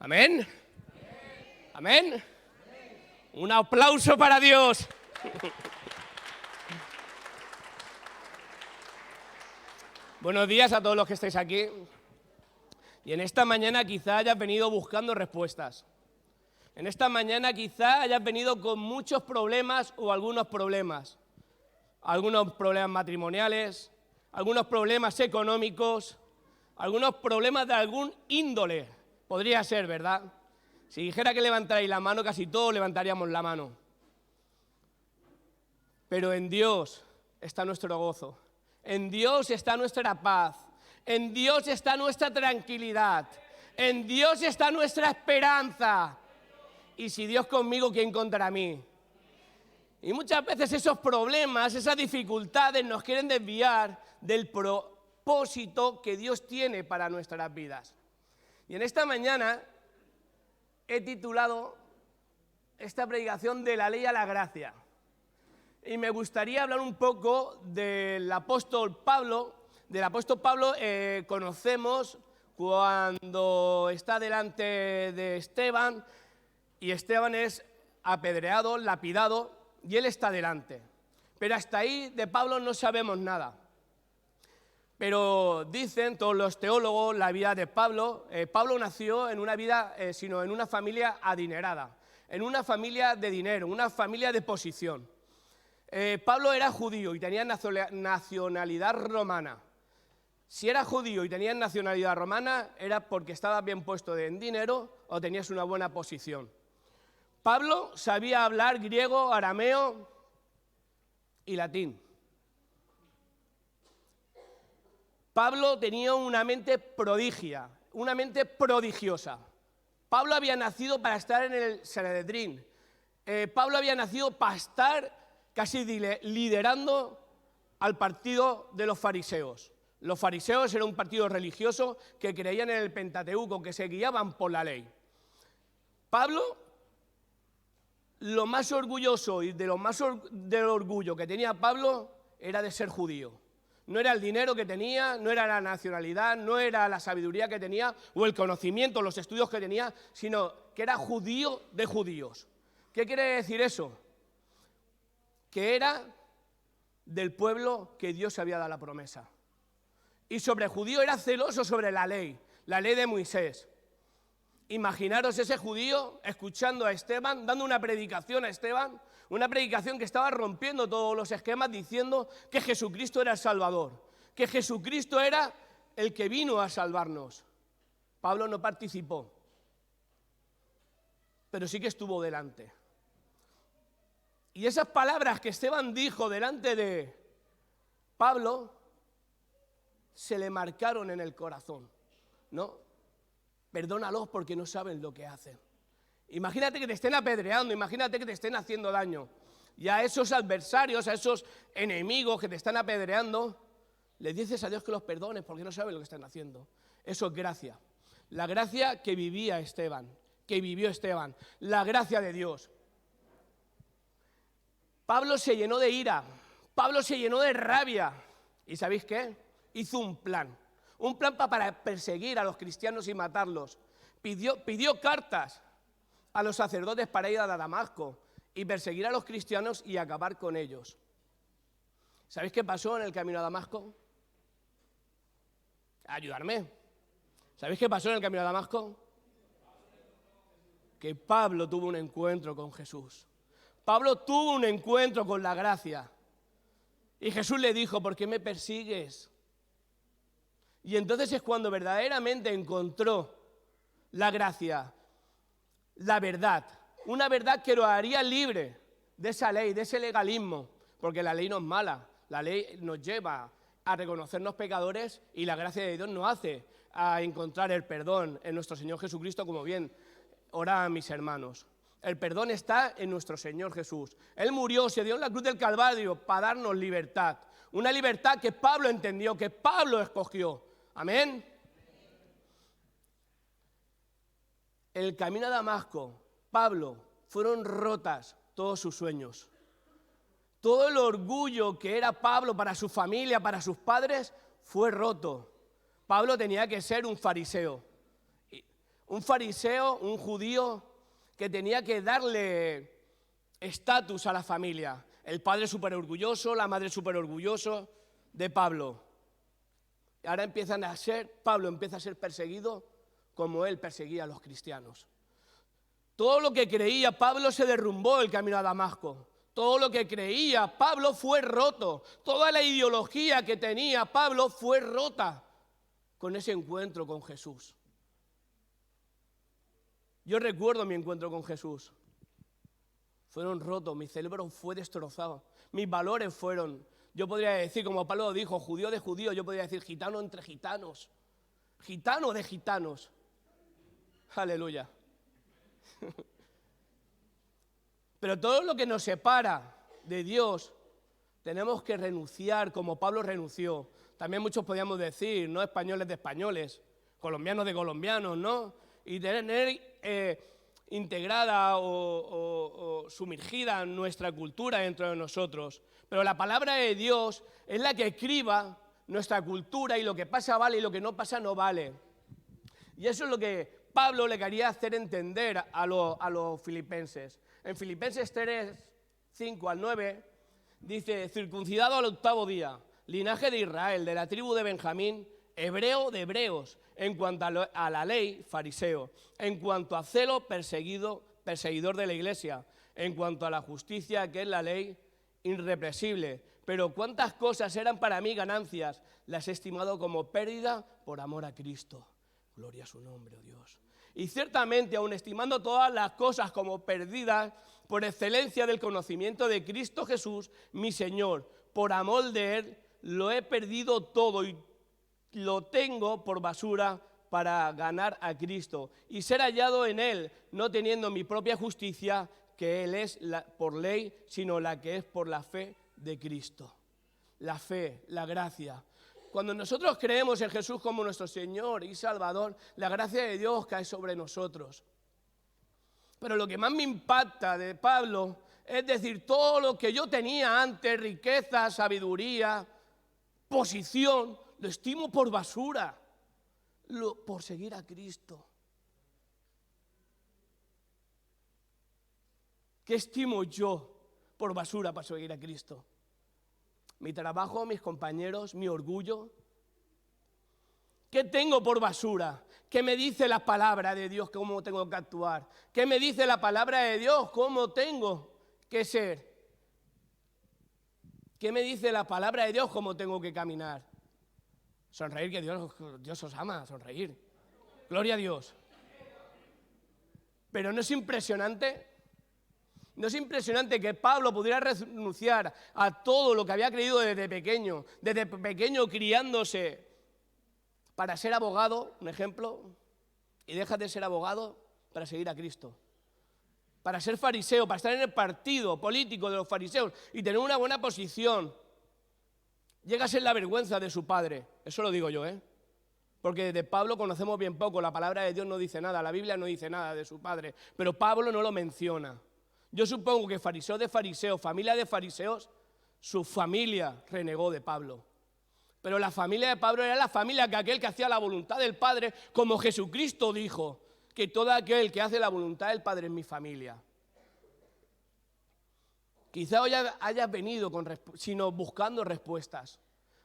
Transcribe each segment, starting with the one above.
¿Amén? ¿Amén? Un aplauso para Dios. Buenos días a todos los que estáis aquí. Y en esta mañana quizá hayas venido buscando respuestas. En esta mañana quizá hayas venido con muchos problemas o algunos problemas. Algunos problemas matrimoniales, algunos problemas económicos, algunos problemas de algún índole. Podría ser, ¿verdad? Si dijera que levantarais la mano, casi todos levantaríamos la mano. Pero en Dios está nuestro gozo. En Dios está nuestra paz. En Dios está nuestra tranquilidad. En Dios está nuestra esperanza. Y si Dios conmigo, ¿quién contra mí? Y muchas veces esos problemas, esas dificultades nos quieren desviar del propósito que Dios tiene para nuestras vidas. Y en esta mañana he titulado esta predicación de la ley a la gracia. Y me gustaría hablar un poco del apóstol Pablo. Del apóstol Pablo conocemos cuando está delante de Esteban y Esteban es apedreado, lapidado y él está delante. Pero hasta ahí de Pablo no sabemos nada. Pero dicen todos los teólogos la vida de Pablo. Pablo nació en una familia adinerada, en una familia de dinero, una familia de posición. Pablo era judío y tenía nacionalidad romana. Si eras judío y tenías nacionalidad romana, era porque estabas bien puesto en dinero o tenías una buena posición. Pablo sabía hablar griego, arameo y latín. Pablo tenía una mente prodigiosa. Pablo había nacido para estar en el Sanedrín. Pablo había nacido para estar casi liderando al partido de los fariseos. Los fariseos eran un partido religioso que creían en el Pentateuco, que se guiaban por la ley. Pablo, lo más orgulloso y del orgullo que tenía Pablo era de ser judío. No era el dinero que tenía, no era la nacionalidad, no era la sabiduría que tenía o el conocimiento, los estudios que tenía, sino que era judío de judíos. ¿Qué quiere decir eso? Que era del pueblo que Dios había dado la promesa. Y sobre judío era celoso sobre la ley de Moisés. Imaginaros ese judío escuchando a Esteban, dando una predicación a Esteban, una predicación que estaba rompiendo todos los esquemas diciendo que Jesucristo era el Salvador, que Jesucristo era el que vino a salvarnos. Pablo no participó, pero sí que estuvo delante. Y esas palabras que Esteban dijo delante de Pablo se le marcaron en el corazón, ¿no? Perdónalos porque no saben lo que hacen. Imagínate que te estén apedreando, imagínate que te estén haciendo daño. Y a esos adversarios, a esos enemigos que te están apedreando, les dices a Dios que los perdones porque no saben lo que están haciendo. Eso es gracia. La gracia que vivía Esteban, que vivió Esteban. La gracia de Dios. Pablo se llenó de ira. Pablo se llenó de rabia. ¿Y sabéis qué? Hizo un plan para perseguir a los cristianos y matarlos. Pidió cartas a los sacerdotes para ir a Damasco y perseguir a los cristianos y acabar con ellos. ¿Sabéis qué pasó en el camino a Damasco? Ayudarme. ¿Sabéis qué pasó en el camino a Damasco? Que Pablo tuvo un encuentro con Jesús. Pablo tuvo un encuentro con la gracia. Y Jesús le dijo, ¿por qué me persigues? Y entonces es cuando verdaderamente encontró la gracia, la verdad, una verdad que lo haría libre de esa ley, de ese legalismo, porque la ley no es mala, la ley nos lleva a reconocernos pecadores y la gracia de Dios nos hace a encontrar el perdón en nuestro Señor Jesucristo, como bien oraban mis hermanos. El perdón está en nuestro Señor Jesús. Él murió, se dio en la cruz del Calvario para darnos libertad, una libertad que Pablo entendió, que Pablo escogió. Amén. En el camino a Damasco, Pablo, fueron rotas todos sus sueños. Todo el orgullo que era Pablo para su familia, para sus padres, fue roto. Pablo tenía que ser un fariseo. un fariseo, un judío que tenía que darle estatus a la familia. El padre súper orgulloso, la madre súper orgulloso de Pablo. Y ahora Pablo empieza a ser perseguido como él perseguía a los cristianos. Todo lo que creía Pablo se derrumbó el camino a Damasco. Todo lo que creía Pablo fue roto. Toda la ideología que tenía Pablo fue rota con ese encuentro con Jesús. Yo recuerdo mi encuentro con Jesús. Fueron rotos, mi cerebro fue destrozado. Mis valores fueron, yo podría decir, como Pablo dijo, judío de judíos, yo podría decir gitano entre gitanos. Gitano de gitanos. Aleluya. Pero todo lo que nos separa de Dios, tenemos que renunciar como Pablo renunció. También muchos podríamos decir, no españoles de españoles, colombianos de colombianos, ¿no? Y tener integrada o sumergida en nuestra cultura dentro de nosotros. Pero la palabra de Dios es la que escriba nuestra cultura y lo que pasa vale y lo que no pasa no vale. Y eso es lo que Pablo le quería hacer entender a los filipenses. En Filipenses 3, 5 al 9, dice, circuncidado al 8º día, linaje de Israel, de la tribu de Benjamín, hebreo de hebreos, en cuanto a la ley, fariseo, en cuanto a celo, perseguidor de la iglesia, en cuanto a la justicia, que es la ley, irrepresible. Pero cuántas cosas eran para mí ganancias, las he estimado como pérdida por amor a Cristo. Gloria a su nombre, oh Dios. Y ciertamente, aun estimando todas las cosas como perdidas, por excelencia del conocimiento de Cristo Jesús, mi Señor, por amor de Él, lo he perdido todo y lo tengo por basura para ganar a Cristo y ser hallado en Él, no teniendo mi propia justicia, que Él es por ley, sino la que es por la fe de Cristo. La fe, la gracia. Cuando nosotros creemos en Jesús como nuestro Señor y Salvador, la gracia de Dios cae sobre nosotros. Pero lo que más me impacta de Pablo es decir, todo lo que yo tenía antes, riqueza, sabiduría, posición, lo estimo por basura, por seguir a Cristo. ¿Qué estimo yo por basura para seguir a Cristo? Mi trabajo, mis compañeros, mi orgullo. ¿Qué tengo por basura? ¿Qué me dice la palabra de Dios cómo tengo que actuar? ¿Qué me dice la palabra de Dios cómo tengo que ser? ¿Qué me dice la palabra de Dios cómo tengo que caminar? Sonreír, que Dios os ama, sonreír. Gloria a Dios. Pero ¿no es impresionante? ¿No es impresionante que Pablo pudiera renunciar a todo lo que había creído desde pequeño criándose para ser abogado, un ejemplo, y deja de ser abogado para seguir a Cristo? Para ser fariseo, para estar en el partido político de los fariseos y tener una buena posición. Llega a ser la vergüenza de su padre, eso lo digo yo, porque de Pablo conocemos bien poco, la palabra de Dios no dice nada, la Biblia no dice nada de su padre, pero Pablo no lo menciona. Yo supongo que fariseo de fariseos, familia de fariseos, su familia renegó de Pablo. Pero la familia de Pablo era la familia que aquel que hacía la voluntad del Padre, como Jesucristo dijo, que todo aquel que hace la voluntad del Padre es mi familia. Quizá hoy hayas venido sino buscando respuestas.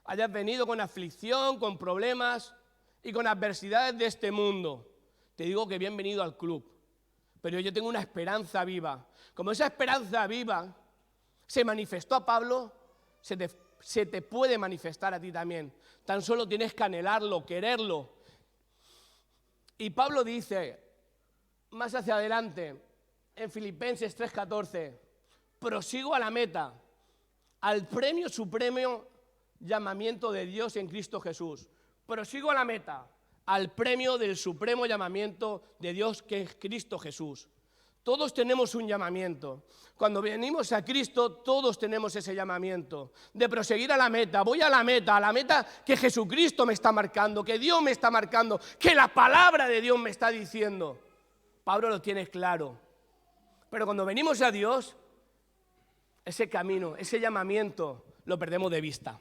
Hayas venido con aflicción, con problemas y con adversidades de este mundo. Te digo que bienvenido al club. Pero yo tengo una esperanza viva. Como esa esperanza viva se manifestó a Pablo, se te puede manifestar a ti también. Tan solo tienes que anhelarlo, quererlo. Y Pablo dice, más hacia adelante, en Filipenses 3:14, prosigo a la meta, al premio supremo llamamiento de Dios en Cristo Jesús. Prosigo a la meta, al premio del supremo llamamiento de Dios que es Cristo Jesús. Todos tenemos un llamamiento. Cuando venimos a Cristo, todos tenemos ese llamamiento de proseguir a la meta. Voy a la meta que Jesucristo me está marcando, que Dios me está marcando, que la palabra de Dios me está diciendo. Pablo lo tiene claro. Pero cuando venimos a Dios, ese camino, ese llamamiento, lo perdemos de vista.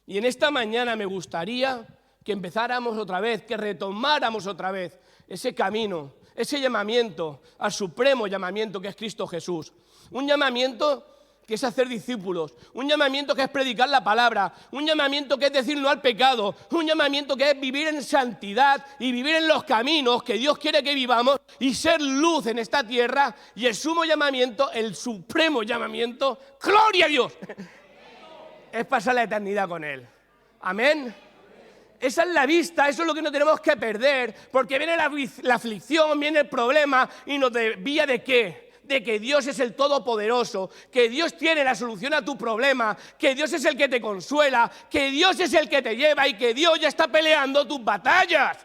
Y en esta mañana me gustaría que empezáramos otra vez, que retomáramos otra vez ese camino, ese llamamiento al supremo llamamiento que es Cristo Jesús. Un llamamiento que es hacer discípulos, un llamamiento que es predicar la palabra, un llamamiento que es decir no al pecado, un llamamiento que es vivir en santidad y vivir en los caminos que Dios quiere que vivamos y ser luz en esta tierra, y el sumo llamamiento, el supremo llamamiento, ¡gloria a Dios!, es pasar la eternidad con Él. Amén. Esa es la vista, eso es lo que no tenemos que perder, porque viene la aflicción, viene el problema y nos desvía ¿de qué? De que Dios es el Todopoderoso, que Dios tiene la solución a tu problema, que Dios es el que te consuela, que Dios es el que te lleva y que Dios ya está peleando tus batallas.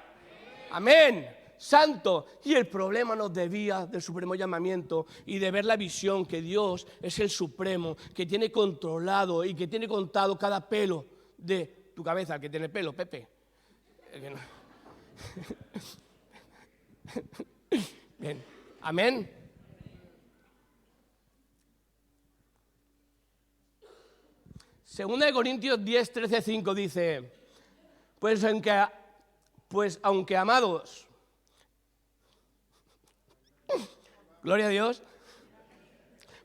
Amén. Santo. Y el problema nos desvía del supremo llamamiento y de ver la visión que Dios es el supremo, que tiene controlado y que tiene contado cada pelo de tu cabeza. Que tiene pelo, Pepe. Bien. Amén. Segunda de Corintios 10, 13, 5 dice, pues aunque amados, gloria a Dios,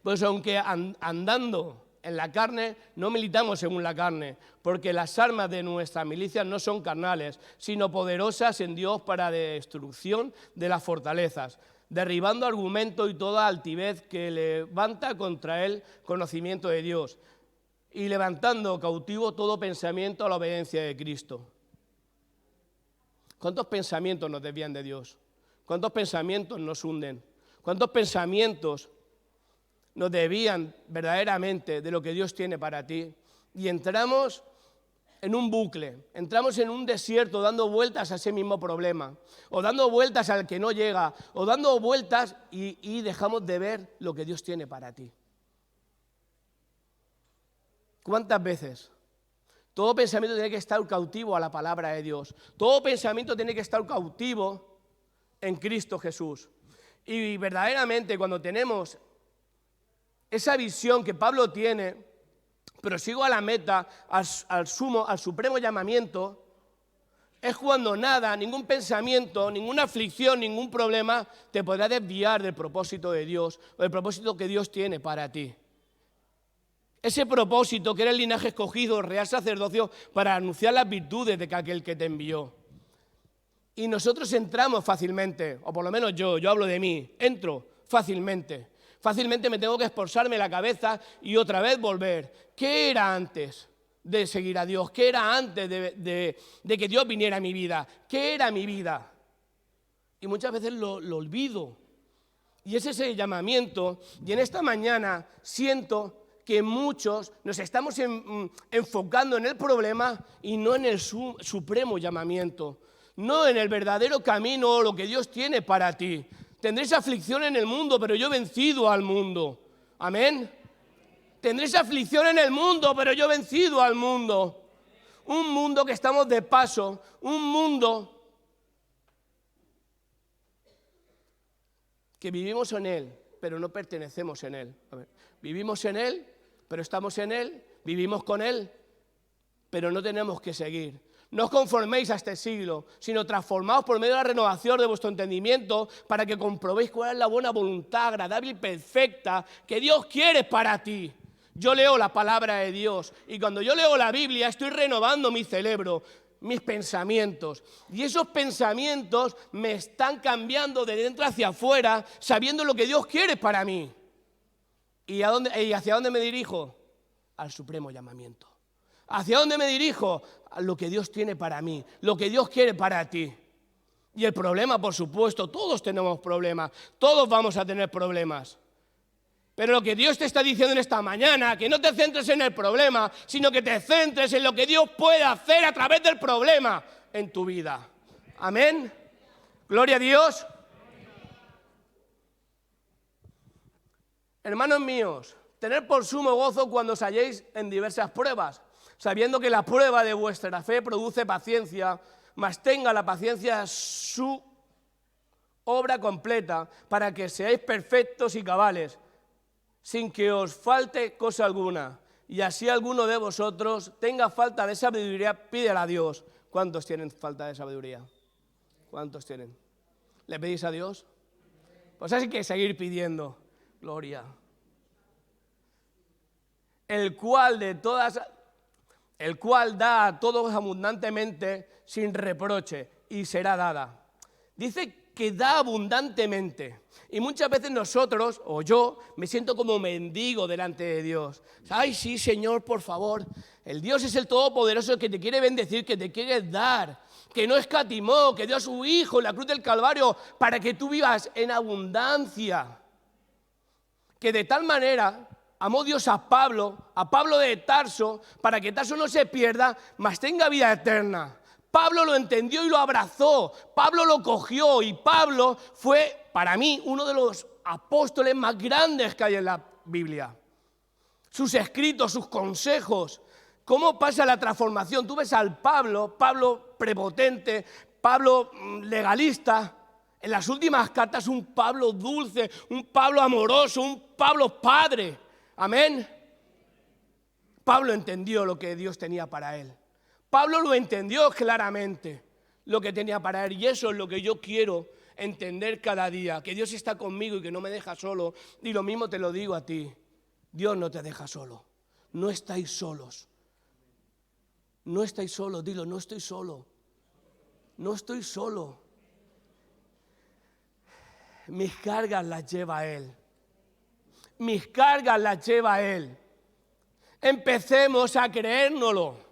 pues aunque andando en la carne, no militamos según la carne, porque las armas de nuestras milicias no son carnales, sino poderosas en Dios para destrucción de las fortalezas, derribando argumentos y toda altivez que levanta contra el conocimiento de Dios, y levantando cautivo todo pensamiento a la obediencia de Cristo. ¿Cuántos pensamientos nos desvían de Dios? ¿Cuántos pensamientos nos hunden? ¿Cuántos pensamientos nos desvían verdaderamente de lo que Dios tiene para ti? Y entramos en un bucle, entramos en un desierto dando vueltas a ese mismo problema, o dando vueltas al que no llega, o dando vueltas y dejamos de ver lo que Dios tiene para ti. ¿Cuántas veces? Todo pensamiento tiene que estar cautivo a la palabra de Dios. Todo pensamiento tiene que estar cautivo en Cristo Jesús. Y verdaderamente cuando tenemos esa visión que Pablo tiene, prosigo a la meta, al supremo llamamiento, es cuando nada, ningún pensamiento, ninguna aflicción, ningún problema te podrá desviar del propósito de Dios o del propósito que Dios tiene para ti. Ese propósito que era el linaje escogido, el real sacerdocio, para anunciar las virtudes de aquel que te envió. Y nosotros entramos fácilmente, o por lo menos yo hablo de mí, entro fácilmente. Fácilmente me tengo que esforzarme la cabeza y otra vez volver. ¿Qué era antes de seguir a Dios? ¿Qué era antes de que Dios viniera a mi vida? ¿Qué era mi vida? Y muchas veces lo olvido. Y es ese llamamiento, y en esta mañana siento que muchos nos estamos enfocando en el problema y no en el supremo llamamiento, no en el verdadero camino o lo que Dios tiene para ti. Tendréis aflicción en el mundo, pero yo he vencido al mundo. Amén. Tendréis aflicción en el mundo, pero yo he vencido al mundo. Un mundo que estamos de paso, un mundo que vivimos en él, pero no pertenecemos en él. A ver, vivimos en él, pero estamos en él, vivimos con él, pero no tenemos que seguir. No os conforméis a este siglo, sino transformaos por medio de la renovación de vuestro entendimiento para que comprobéis cuál es la buena voluntad, agradable y perfecta que Dios quiere para ti. Yo leo la palabra de Dios y cuando yo leo la Biblia estoy renovando mi cerebro, mis pensamientos. Y esos pensamientos me están cambiando de dentro hacia afuera, sabiendo lo que Dios quiere para mí. ¿Y hacia dónde me dirijo? Al supremo llamamiento. ¿Hacia dónde me dirijo? A lo que Dios tiene para mí, lo que Dios quiere para ti. Y el problema, por supuesto, todos tenemos problemas, todos vamos a tener problemas. Pero lo que Dios te está diciendo en esta mañana, que no te centres en el problema, sino que te centres en lo que Dios puede hacer a través del problema en tu vida. Amén. Gloria a Dios. Hermanos míos, tened por sumo gozo cuando os halléis en diversas pruebas, sabiendo que la prueba de vuestra fe produce paciencia, mas tenga la paciencia su obra completa, para que seáis perfectos y cabales, sin que os falte cosa alguna. Y así alguno de vosotros tenga falta de sabiduría, pídela a Dios. ¿Cuántos tienen falta de sabiduría? ¿Cuántos tienen? ¿Le pedís a Dios? Pues hay que seguir pidiendo. Gloria. El cual da a todos abundantemente sin reproche y será dada. Dice que da abundantemente. Y muchas veces nosotros, o yo, me siento como mendigo delante de Dios. Ay, sí, Señor, por favor. El Dios es el Todopoderoso que te quiere bendecir, que te quiere dar, que no escatimó, que dio a su Hijo en la cruz del Calvario para que tú vivas en abundancia. Que de tal manera amó Dios a Pablo de Tarso, para que Tarso no se pierda, mas tenga vida eterna. Pablo lo entendió y lo abrazó, Pablo lo cogió y Pablo fue, para mí, uno de los apóstoles más grandes que hay en la Biblia. Sus escritos, sus consejos, cómo pasa la transformación. Tú ves al Pablo prepotente, Pablo legalista, en las últimas cartas un Pablo dulce, un Pablo amoroso, un Pablo padre. Amén. Pablo entendió lo que Dios tenía para él. Pablo lo entendió claramente, lo que tenía para él. Y eso es lo que yo quiero entender cada día, que Dios está conmigo y que no me deja solo. Y lo mismo te lo digo a ti. Dios no te deja solo. No estáis solos. No estáis solos. Dilo, no estoy solo. No estoy solo. Mis cargas las lleva Él. Mis cargas las lleva Él. Empecemos a creérnoslo.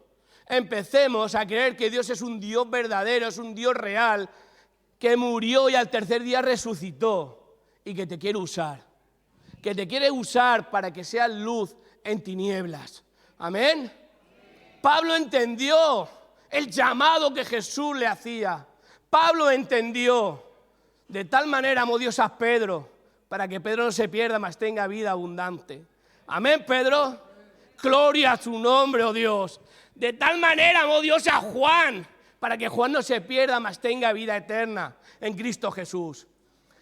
Empecemos a creer que Dios es un Dios verdadero, es un Dios real, que murió y al tercer día resucitó y que te quiere usar. Que te quiere usar para que seas luz en tinieblas. Amén. Pablo entendió el llamado que Jesús le hacía. Pablo entendió. De tal manera amó Dios a Pedro, para que Pedro no se pierda, mas tenga vida abundante. Amén, Pedro. Gloria a su nombre, oh Dios. De tal manera amó Dios a Juan, para que Juan no se pierda, mas tenga vida eterna en Cristo Jesús.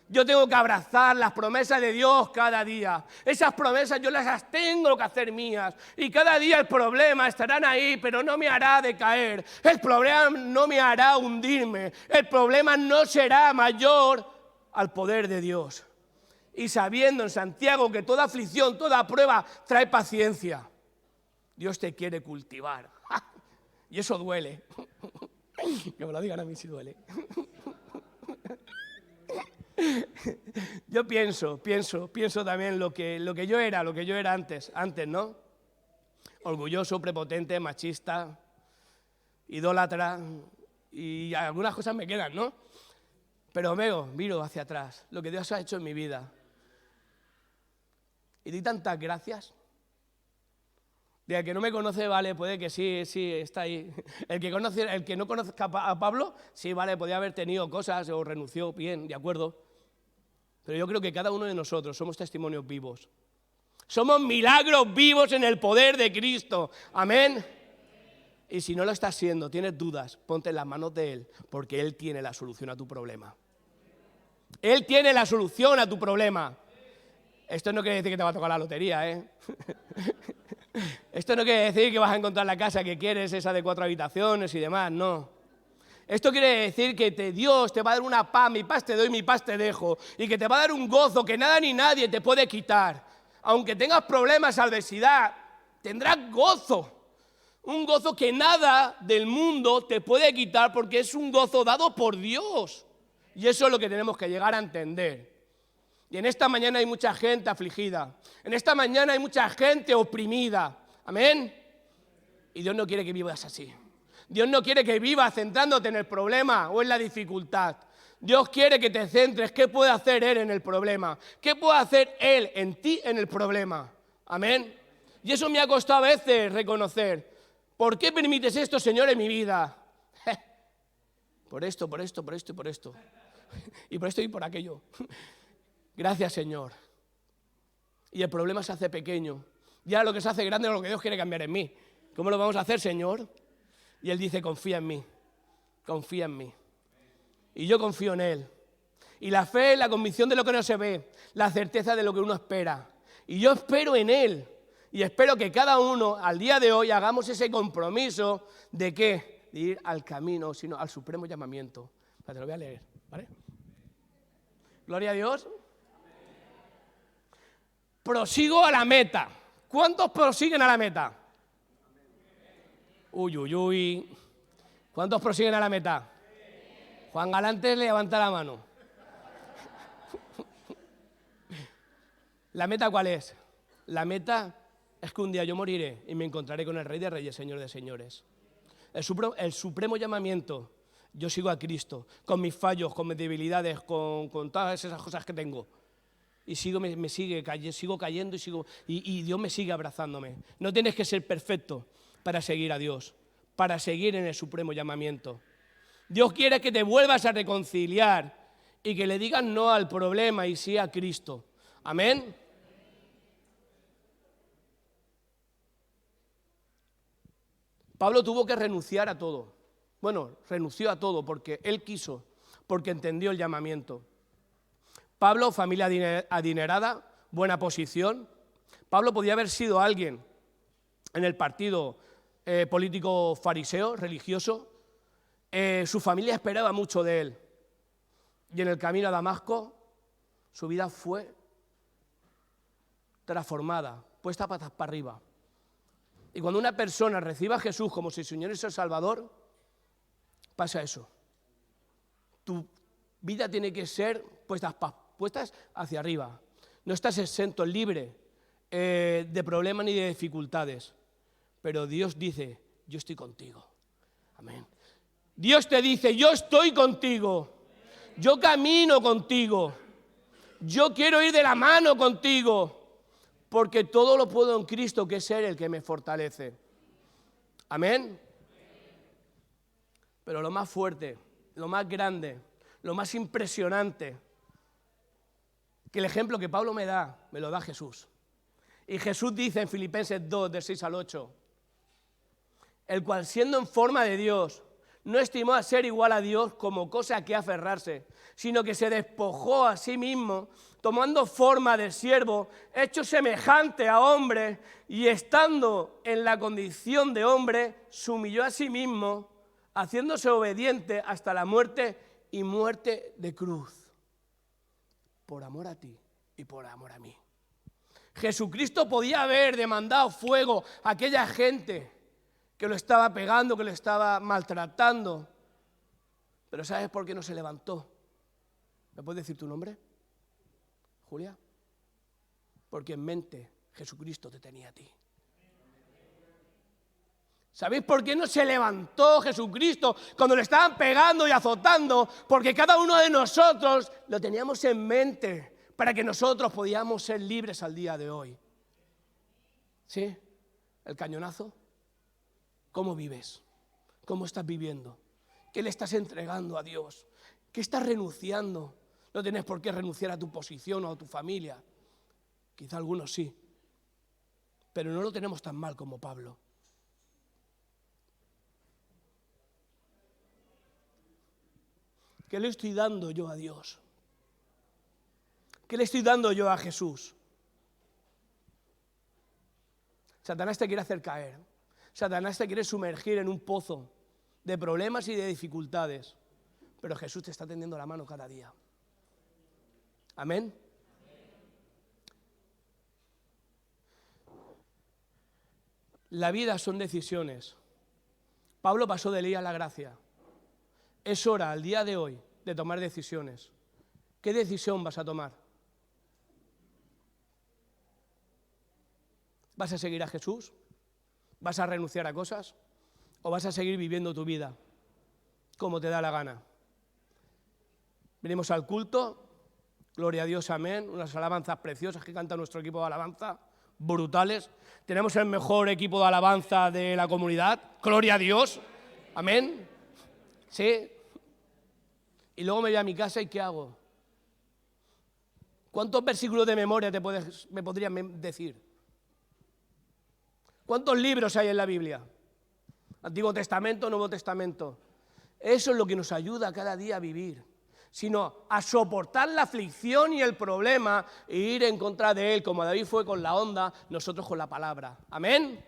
Yo tengo que abrazar las promesas de Dios cada día. Esas promesas yo las tengo que hacer mías. Y cada día el problema estarán ahí, pero no me hará decaer. El problema no me hará hundirme. El problema no será mayor al poder de Dios. Y sabiendo en Santiago que toda aflicción, toda prueba trae paciencia. Dios te quiere cultivar. Y eso duele. Que me lo digan a mí si duele. Yo pienso también lo que yo era antes, ¿no? Orgulloso, prepotente, machista, idólatra, y algunas cosas me quedan, ¿no? Pero miro hacia atrás, lo que Dios ha hecho en mi vida. Y di tantas gracias. De al que no me conoce, vale, puede que sí, está ahí. El que no conozca a Pablo, sí, vale, podía haber tenido cosas o renunció, bien, de acuerdo. Pero yo creo que cada uno de nosotros somos testimonios vivos. Somos milagros vivos en el poder de Cristo. Amén. Y si no lo estás siendo, tienes dudas, ponte en las manos de Él, porque Él tiene la solución a tu problema. Él tiene la solución a tu problema. Esto no quiere decir que te va a tocar la lotería, ¿eh? Esto no quiere decir que vas a encontrar la casa que quieres, esa de 4 habitaciones y demás, no. Esto quiere decir que Dios te va a dar una paz, mi paz te doy, mi paz te dejo, y que te va a dar un gozo que nada ni nadie te puede quitar. Aunque tengas problemas, adversidad, tendrás gozo. Un gozo que nada del mundo te puede quitar porque es un gozo dado por Dios. Y eso es lo que tenemos que llegar a entender. Y en esta mañana hay mucha gente afligida. En esta mañana hay mucha gente oprimida. Amén. Y Dios no quiere que vivas así. Dios no quiere que vivas centrándote en el problema o en la dificultad. Dios quiere que te centres. ¿Qué puede hacer Él en el problema? ¿Qué puede hacer Él en ti en el problema? Amén. Y eso me ha costado a veces reconocer. ¿Por qué permites esto, Señor, en mi vida? Por esto, por esto, por esto y por esto. Y por esto y por aquello. Gracias, Señor. Y el problema se hace pequeño. Ya lo que se hace grande es lo que Dios quiere cambiar en mí. ¿Cómo lo vamos a hacer, Señor? Y Él dice, confía en mí. Confía en mí. Y yo confío en Él. Y la fe es la convicción de lo que no se ve, la certeza de lo que uno espera. Y yo espero en Él. Y espero que cada uno, al día de hoy, hagamos ese compromiso de ¿qué? de ir al camino, sino al supremo llamamiento. Te lo voy a leer, ¿vale? Gloria a Dios. Prosigo a la meta. ¿Cuántos prosiguen a la meta? Uy, uy, uy. ¿Cuántos prosiguen a la meta? Juan Galante levanta la mano. ¿La meta cuál es? La meta es que un día yo moriré y me encontraré con el Rey de Reyes, Señor de Señores. El supremo llamamiento. Yo sigo a Cristo, con mis fallos, con mis debilidades, con todas esas cosas que tengo. Y sigo cayendo y Dios me sigue abrazándome. No tienes que ser perfecto para seguir a Dios, para seguir en el supremo llamamiento. Dios quiere que te vuelvas a reconciliar y que le digas no al problema y sí a Cristo. Amén. Pablo tuvo que renunciar a todo. Bueno, renunció a todo porque él quiso, porque entendió el llamamiento. Pablo, familia adinerada, buena posición. Pablo podía haber sido alguien en el partido político fariseo, religioso. Su familia esperaba mucho de él. Y en el camino a Damasco, su vida fue transformada, puesta patas para arriba. Y cuando una persona recibe a Jesús como su Señor y su Salvador, pasa eso. Tu vida tiene que ser puestas hacia arriba. No estás exento, libre de problemas ni de dificultades. Pero Dios dice, yo estoy contigo. Amén. Dios te dice, yo estoy contigo. Yo camino contigo. Yo quiero ir de la mano contigo. Porque todo lo puedo en Cristo, que es Él el que me fortalece. Amén. Pero lo más fuerte, lo más grande, lo más impresionante, que el ejemplo que Pablo me lo da Jesús. Y Jesús dice en Filipenses 2, del 6 al 8, el cual siendo en forma de Dios, no estimó a ser igual a Dios como cosa a que aferrarse, sino que se despojó a sí mismo, tomando forma de siervo, hecho semejante a hombre, y estando en la condición de hombre, se humilló a sí mismo, haciéndose obediente hasta la muerte y muerte de cruz. Por amor a ti y por amor a mí. Jesucristo podía haber demandado fuego a aquella gente que lo estaba pegando, que lo estaba maltratando. Pero ¿sabes por qué no se levantó? ¿Me puedes decir tu nombre? Julia. Porque en mente Jesucristo te tenía a ti. ¿Sabéis por qué no se levantó Jesucristo cuando le estaban pegando y azotando? Porque cada uno de nosotros lo teníamos en mente para que nosotros podíamos ser libres al día de hoy. ¿Sí? El cañonazo. ¿Cómo vives? ¿Cómo estás viviendo? ¿Qué le estás entregando a Dios? ¿Qué estás renunciando? No tienes por qué renunciar a tu posición o a tu familia. Quizá algunos sí. Pero no lo tenemos tan mal como Pablo. ¿Qué le estoy dando yo a Dios? ¿Qué le estoy dando yo a Jesús? Satanás te quiere hacer caer. Satanás te quiere sumergir en un pozo de problemas y de dificultades. Pero Jesús te está tendiendo la mano cada día. Amén. La vida son decisiones. Pablo pasó de ley a la gracia. Es hora, al día de hoy, de tomar decisiones. ¿Qué decisión vas a tomar? ¿Vas a seguir a Jesús? ¿Vas a renunciar a cosas? ¿O vas a seguir viviendo tu vida como te da la gana? Venimos al culto, gloria a Dios, amén, unas alabanzas preciosas que canta nuestro equipo de alabanza, brutales. Tenemos el mejor equipo de alabanza de la comunidad, gloria a Dios, amén. Sí. Y luego me voy a mi casa y ¿qué hago? ¿Cuántos versículos de memoria me podrían decir? ¿Cuántos libros hay en la Biblia? Antiguo Testamento, Nuevo Testamento. Eso es lo que nos ayuda cada día a vivir, sino a soportar la aflicción y el problema e ir en contra de él, como David fue con la onda, nosotros con la palabra. Amén.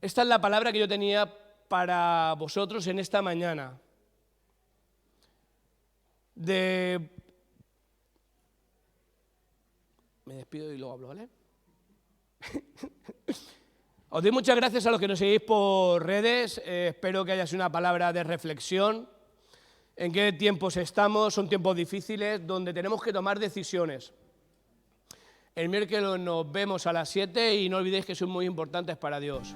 Esta es la palabra que yo tenía para vosotros en esta mañana. Me despido y luego hablo, ¿vale? Os doy muchas gracias a los que nos seguís por redes. Espero que haya sido una palabra de reflexión. ¿En qué tiempos estamos? Son tiempos difíciles donde tenemos que tomar decisiones. El miércoles nos vemos a las 7 y no olvidéis que son muy importantes para Dios.